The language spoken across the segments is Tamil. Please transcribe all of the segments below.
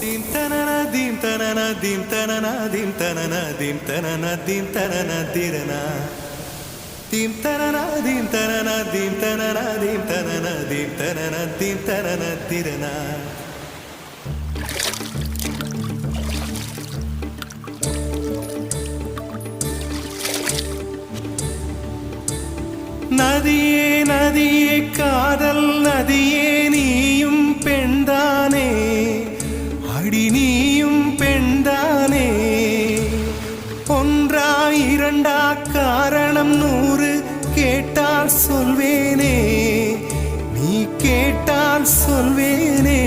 Dim tanana dim tanana dim tanana dim tanana dim tanana dim tanana dirana. Dim tanana dim tanana dim tanana dim tanana dim tanana dim tanana dirana. நதியே நதியே காதல் நதியே நீயும் பெண்தானே அடி நீயும் பெண்தானே ஒன்றா இரண்டா காரணம் 100 கேட்டால் சொல்வேனே நீ கேட்டால் சொல்வேனே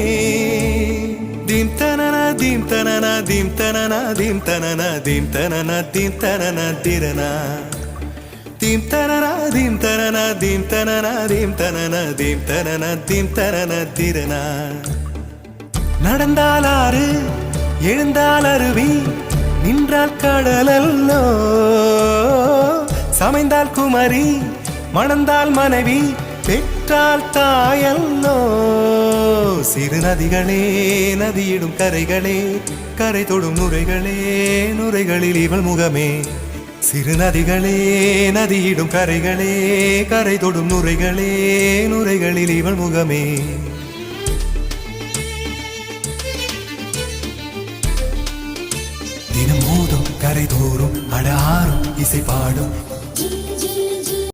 தீம் தனனா தீம் தனனா தீம் தனனா தீம் தனனா தீம் தனனா தீம் தனனா திரனா Dim tanana dim tanana dim tanana dim tanana dim tanana dim tanana dirana. நடந்தால் ஆறு எழுந்தால் அருவி நின்றால் கடலல்லோ சமைந்தால் குமரி மணந்தால் மனைவி பெற்றால் தாயல்லோ சிறு நதிகளே நதியிடும் கரைகளே கரை தொடும் நுரைகளே நுரைகளில் இவள் முகமே சிறு நதிகளே நதியிடும் கரைகளே கரை தொடும் நுரைகளே நுரைகளில் இவள் முகமே தினம் மோதும் கரை தோறும் அடாரும் இசை பாடும்